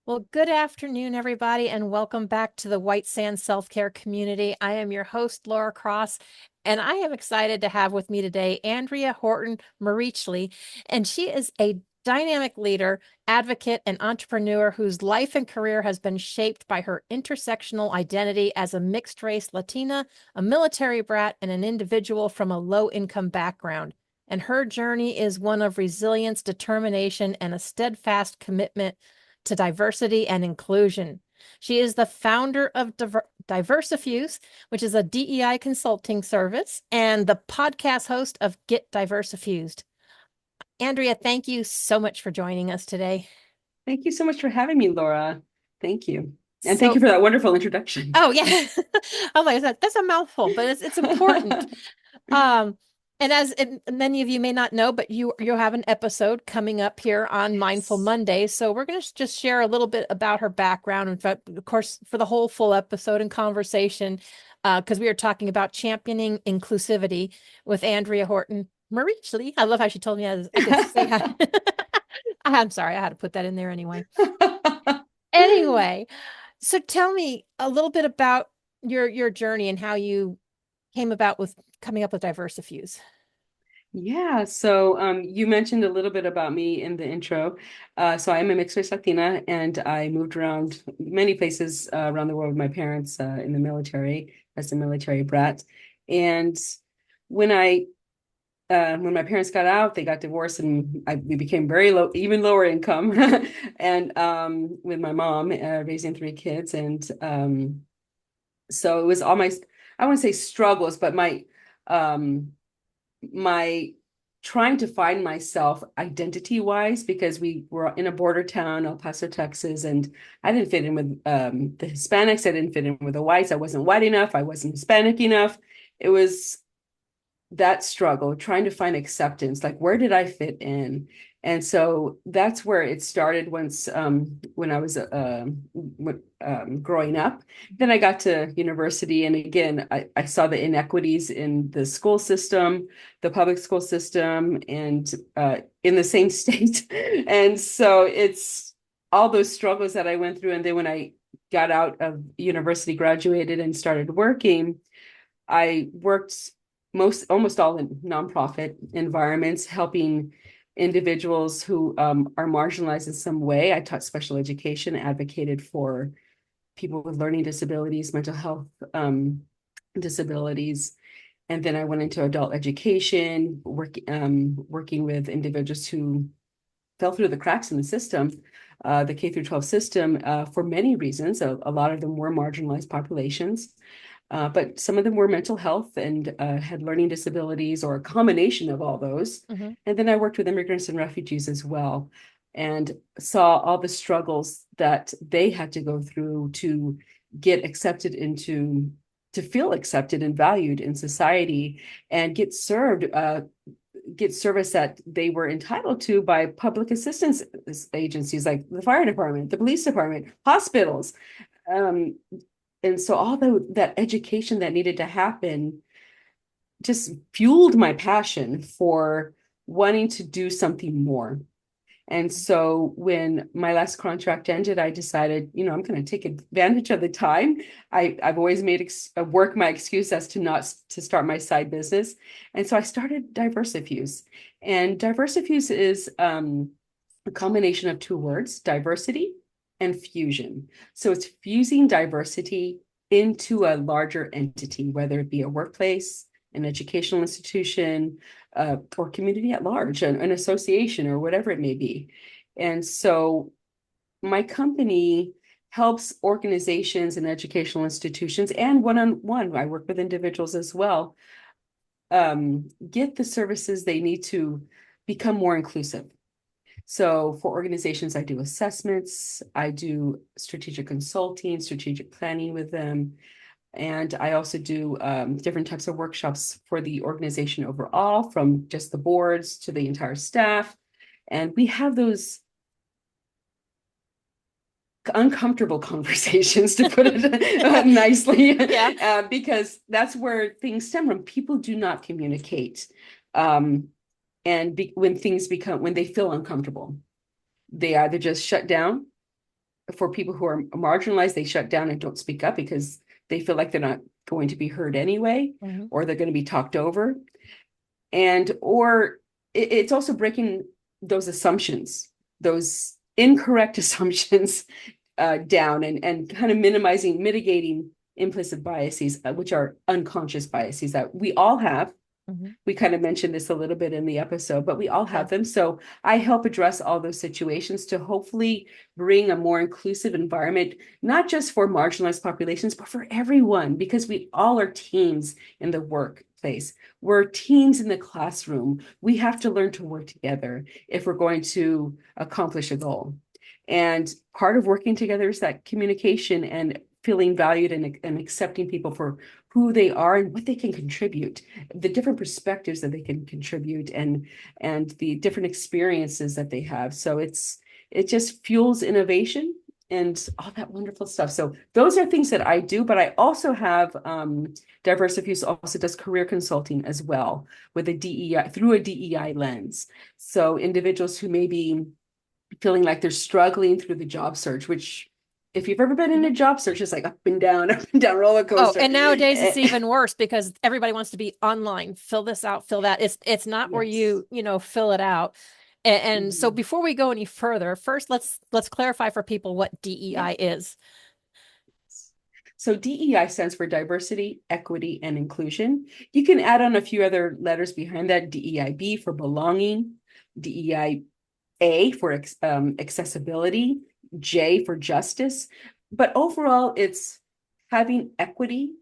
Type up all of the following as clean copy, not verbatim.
Well, good afternoon, everybody, and welcome back to the White Sand Self-Care Community. I am your host, Laura Cross, and I am excited to have with me today Andrea Horton-Mericli, and she is a dynamic leader, advocate, and entrepreneur whose life and career has been shaped by her intersectional identity as a mixed-race Latina, a military brat, and an individual from a low-income background. And her journey is one of resilience, determination, and a steadfast commitment to diversity and inclusion. She is the founder of Diversifuse, which is a DEI consulting service, and the podcast host of Get Diversifused. Andrea, thank you so much for joining us today. Thank you so much for having me, Laura. Thank you. And thank you So, for that wonderful introduction. oh yeah, oh my God, that's a mouthful, but it's important. Um, and many of you may not know, but you have an episode coming up here on Mindful Yes. Monday. So we're going to just share a little bit about her background. In fact, of course, for the whole full episode and conversation, because we are talking about championing inclusivity with Andrea Horton-Mericli. I love how she told me I could say hi. I'm sorry, I had to put that in there anyway. Anyway, so tell me a little bit about your journey and how you came about with coming up with Diversifuse. Yeah, so you mentioned a little bit about me in the intro. So I am a mixed race Latina, and I moved around many places around the world with my parents in the military as a military brat. And when I when my parents got out, they got divorced, and we became very low, even lower income, and with my mom raising three kids, and so it was all my, I wouldn't say struggles, but um my trying to find myself identity wise, because we were in a border town, El Paso, Texas, and I didn't fit in with the Hispanics. I didn't fit in with the whites. I wasn't white enough. I wasn't Hispanic enough. It was that struggle, trying to find acceptance, like where did I fit in? And so that's where it started once when I was growing up. Then I got to university, and again, I saw the inequities in the school system, the public school system, and in the same state. And so it's all those struggles that I went through. And then when I got out of university, graduated, and started working, I worked almost all in nonprofit environments, helping individuals who are marginalized in some way. I taught special education, advocated for people with learning disabilities, mental health disabilities. And then I went into adult education, working with individuals who fell through the cracks in the system, the K through 12 system, for many reasons. A lot of them were marginalized populations. But some of them were mental health and had learning disabilities, or a combination of all those. Mhm. And then I worked with immigrants and refugees as well, and saw all the struggles that they had to go through to get accepted into, to feel accepted and valued in society, and get service that they were entitled to by public assistance agencies like the fire department, the police department, hospitals. Um, and so all that education that needed to happen just fueled my passion for wanting to do something more. And so when my last contract ended, I decided, I'm going to take advantage of the time. I've always made work my excuse as to not to start my side business. And so I started Diversifuse. And Diversifuse is a combination of two words, diversity and fusion. So it's fusing diversity into a larger entity, whether it be a workplace, an educational institution, or community at large, an association, or whatever it may be. And so my company helps organizations and educational institutions, and one-on-one, I work with individuals as well, get the services they need to become more inclusive. So for organizations, I do assessments, I do strategic consulting, strategic planning with them. And I also do different types of workshops for the organization overall, from just the boards to the entire staff. And we have those uncomfortable conversations, to put it nicely, Yeah. because that's where things stem from. People do not communicate. Um, and when things become, when they feel uncomfortable, they either just shut down, for people who are marginalized, they shut down and don't speak up because they feel like they're not going to be heard anyway, Mhm. or they're going to be talked over. And or it's also breaking those assumptions, those incorrect assumptions down, and kind of mitigating implicit biases, which are unconscious biases that we all have. Mhm. We kind of mentioned this a little bit in the episode, but we all Yeah. have them. So I help address all those situations to hopefully bring a more inclusive environment, not just for marginalized populations, but for everyone, because we all are teams in the workplace. We're teams in the classroom. We have to learn to work together if we're going to accomplish a goal. And part of working together is that communication and feeling valued and accepting people for who they are and what they can contribute, the different perspectives that they can contribute, and the different experiences that they have. So it just fuels innovation and all that wonderful stuff. So those are things that I do, but I also have Diversifuse also does career consulting as well with a DEI through a DEI lens. So individuals who may be feeling like they're struggling through the job search, which if you've ever been in a Mhm. job search, it's like up and down roller Oh, coaster. and nowadays it's even worse because everybody wants to be online. Fill this out, fill that. It's not where Yes. you fill it out. And so Mhm. before we go any further, first let's clarify for people what Yeah. DEI is. So DEI stands for diversity, equity, and inclusion. You can add on a few other letters behind that: DEIB for belonging, DEIA for accessibility, J for justice. But overall, it's having equity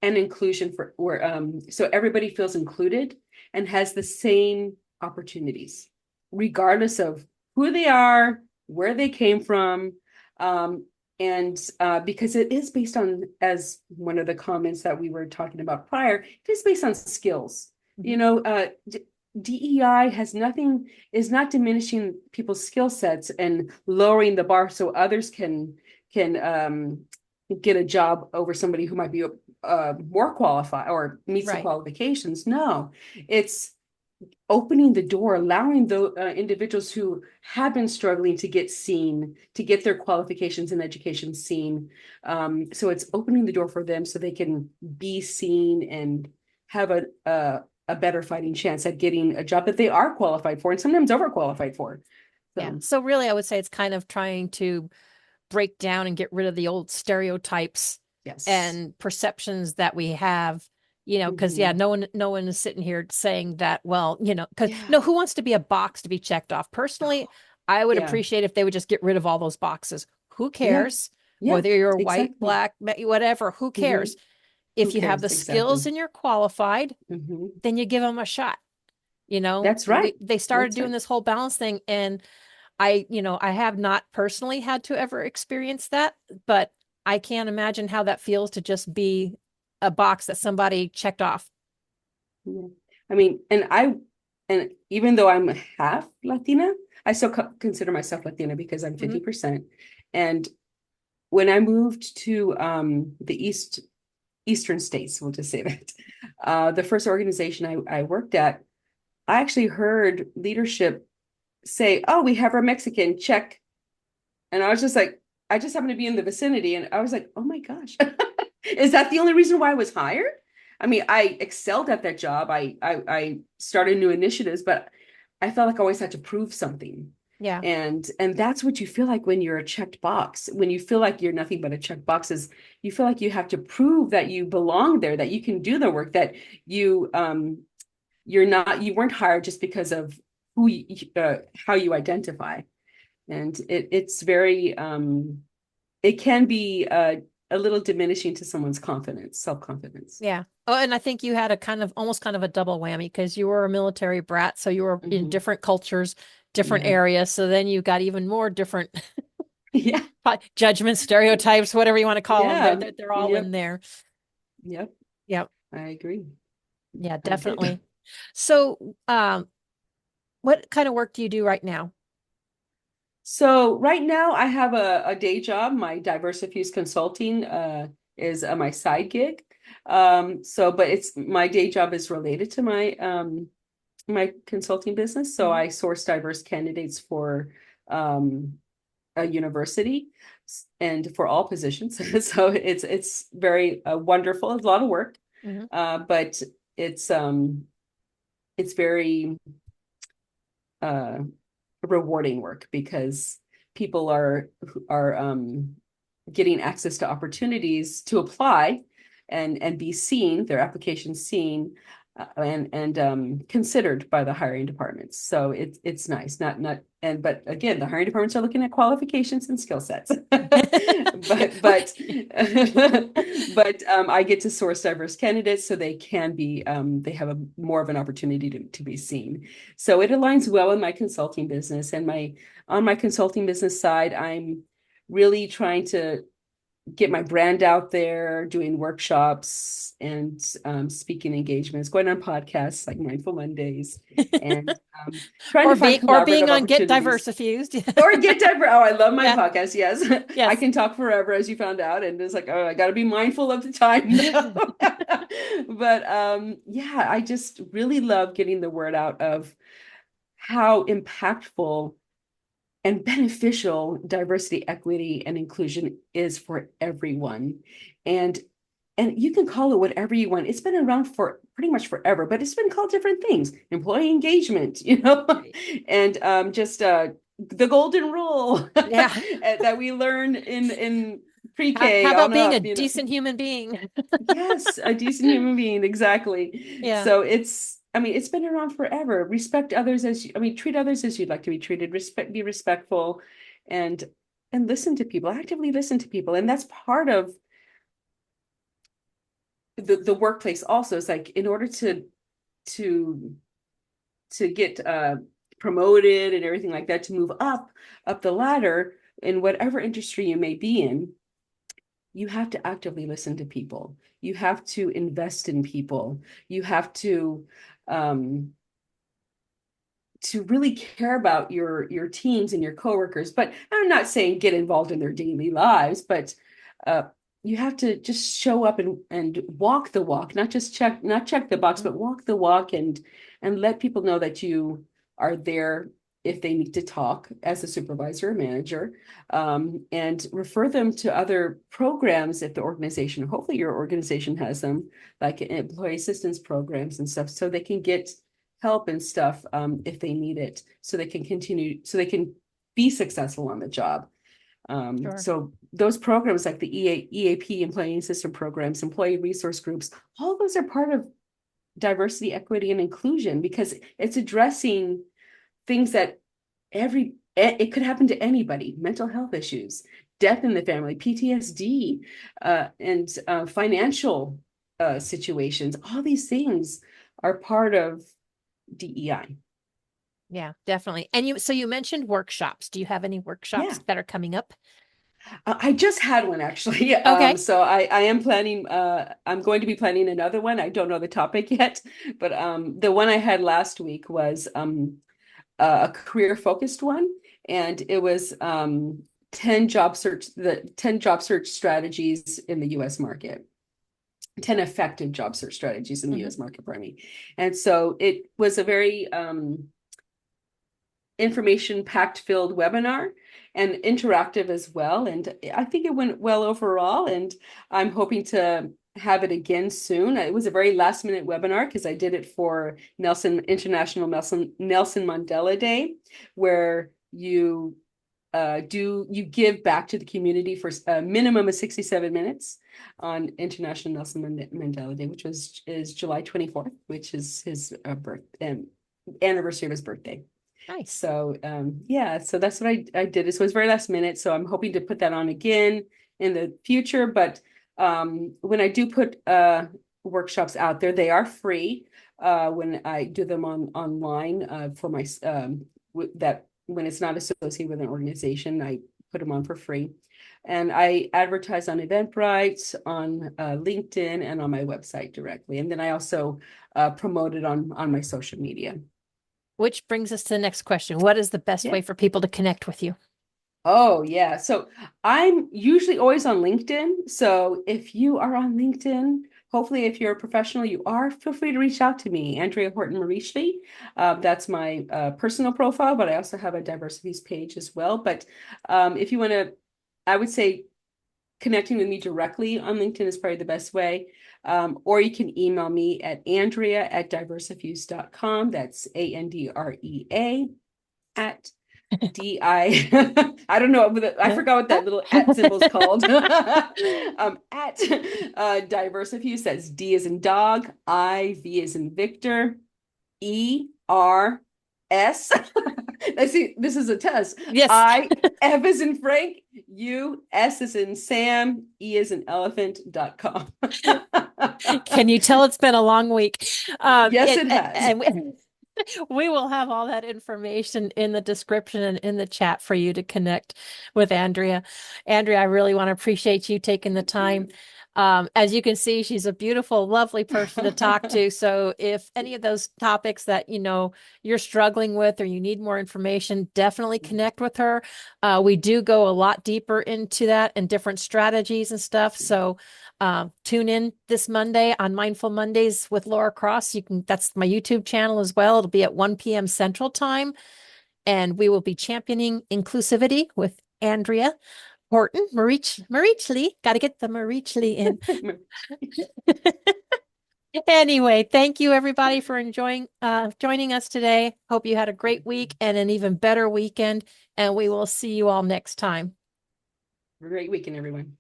and inclusion for where so everybody feels included and has the same opportunities, regardless of who they are, where they came from. And because it is based on, as one of the comments that we were talking about prior, it is based on skills. You Mhm. know, DEI has nothing, is not diminishing people's skill sets and lowering the bar so others can get a job over somebody who might be more qualified or meets the Right. qualifications. No, it's opening the door, allowing the individuals who have been struggling to get seen, to get their qualifications and education seen. So it's opening the door for them so they can be seen and have a better fighting chance at getting a job that they are qualified for and sometimes overqualified for. Yeah. So So really I would say it's kind of trying to break down and get rid of the old stereotypes yes. and perceptions that we have, because yeah, Mhm. no one is sitting here saying that, well, because Yeah. no, who wants to be a box to be checked off? Personally, I would Yeah. appreciate if they would just get rid of all those boxes. Who Yeah. cares? Yeah. Whether you're white, Exactly. black, whatever, who Mhm. cares? Who If you have cares? the Exactly. skills and you're qualified, Mhm. then you give them a shot. That's right. They started That's doing right. this whole balance thing, and I have not personally had to ever experience that, but I can't imagine how that feels to just be a box that somebody checked off. Yeah. I mean, and even though I'm half Latina, I still consider myself Latina because I'm Mhm. 50%. And when I moved to the eastern states, we'll just say that, the first organization I worked at, I actually heard leadership say, "Oh, we have our Mexican check." And I was just like, I just happened to be in the vicinity, and I was like, "Oh my gosh." Is that the only reason why I was hired? I mean, I excelled at that job. I started new initiatives, but I felt like I always had to prove something. Yeah. And that's what you feel like when you're a checked box. When you feel like you're nothing but a checked box, is you feel like you have to prove that you belong there, that you can do the work, that you weren't hired just because of how you identify. And it's very it can be a little diminishing to someone's confidence, self-confidence. Yeah. Oh, and I think you had a kind of almost kind of a double whammy because you were a military brat, so you were in Mhm. different cultures, different Yeah. areas. So then you got even more different Yeah. judgments, stereotypes, whatever you want to call them. They're Yeah. they're all in Yep. there. Yep. Yeah. I agree. Yeah, I get. definitely. So, what kind of work do you do right now? So right now I have a day job. My Diversifuse consulting is my side gig. So but it's my day job is related to my consulting business. So Mhm. I source diverse candidates for um a university and for all positions. So it's very wonderful. It's a lot of work, Mhm. but it's very uh, rewarding work because people are getting access to opportunities to apply and be seen, their applications seen, and considered by the hiring departments. So it's nice. Not and but again, the hiring departments are looking at qualifications and skill sets. but but but I get to source diverse candidates so they can be they have a more of an opportunity to be seen. So it aligns well with my consulting business and my on my consulting business side, I'm really trying to get my brand out there, doing workshops and speaking engagements, going on podcasts like Mindful Mondays, and trying to find Or being collaborative on Get opportunities. Diversifused. Or get diverse. Oh, I love my Yeah. podcast. Yes, I Yes. can talk forever, as you found out, and it's like, oh, I got to be mindful of the time now. But yeah, I just really love getting the word out of how impactful and beneficial diversity, equity, and inclusion is for everyone. And and you can call it whatever you want. It's been around for pretty much forever, but it's been called different things. Employee engagement, Right. and just the golden rule Yeah. that we learn in How pre-K about on being a up. decent human being? Yes, a decent human being, exactly. Yeah. So I mean, it's been around forever. Respect others I mean, treat others as you'd like to be treated. Be respectful, and listen to people. Actively listen to people, and that's part of the workplace. Also, it's like in order to get promoted and everything like that, to move up the ladder in whatever industry you may be in, you have to actively listen to people. You have to invest in people. You have to really care about your teams and your coworkers. But I'm not saying get involved in their daily lives, but uh, you have to just show up and walk the walk, not check the box, Mhm. but walk the walk and let people know that you are there if they need to talk as a supervisor or manager, and refer them to other programs if the organization, hopefully your organization has them, like employee assistance programs and stuff, so they can get help and stuff if they need it, so they can be successful on the job. Sure. So those programs like the EAP, employee assistance programs, employee resource groups, all those are part of diversity, equity, and inclusion because it's addressing things that it could happen to anybody: mental health issues, death in the family, PTSD, and financial situations. All these things are part of DEI. Yeah, definitely. And so you mentioned workshops. Do you have any Yeah. workshops that are coming up? I just had one actually. Okay. So I am planning, I'm going to be planning another one. I don't know the topic yet, but the one I had last week was a career focused one. And it was 10 job search strategies in the US market. 10 effective job search strategies in the Hmm. US market, pardon me. And so it was a very information packed filled webinar and interactive as well. And I think it went well overall. And I'm hoping to have it again soon. It was a very last minute webinar because I did it for International Nelson Mandela Day, where you give back to the community for a minimum of 67 minutes on International Nelson Mandela Day, which is July 24th, which is his birth anniversary of his birthday. Nice. So yeah, so that's what I did. It was very last minute. So I'm hoping to put that on again in the future. But when I do put workshops out there, they are free when I do them online for my that when it's not associated with an organization, I put them on for free. And I advertise on Eventbrite, on LinkedIn, and on my website directly. And then I also promote it on my social media. Which brings us to the next question. What is the best Yeah. way for people to connect with you? Oh, yeah. So I'm usually always on LinkedIn. So if you are on LinkedIn, hopefully, if you're a professional, you are, feel free to reach out to me, Andrea Horton-Mericli. That's my personal profile, but I also have a Diversifuse page as well. But if you want to, I would say connecting with me directly on LinkedIn is probably the best way. Or you can email me at andrea@diversifuse.com. That's Andrea at I don't know, I forgot what that little at symbol is called. At Diversifuse, that's D as in dog, V as in Victor, ERS. Let's see, this is a test. Yes. F as in Frank, S as in Sam, E as in elephant.com. Can you tell it's been a long week? Yes, it has. And we will have all that information in the description and in the chat for you to connect with Andrea. Andrea, I really want to appreciate you taking the time. As you can see, she's a beautiful, lovely person to talk to. So if any of those topics that you're struggling with or you need more information, definitely connect with her. We do go a lot deeper into that and different strategies and stuff. So tune in this Monday on Mindful Mondays with Laura Cross. That's my YouTube channel as well. It'll be at 1 p.m. Central Time. And we will be championing inclusivity with Andrea Horton-Mericli. Got to get the Mericli in. Anyway, thank you everybody for joining us today. Hope you had a great week and an even better weekend. And we will see you all next time. Great weekend, everyone.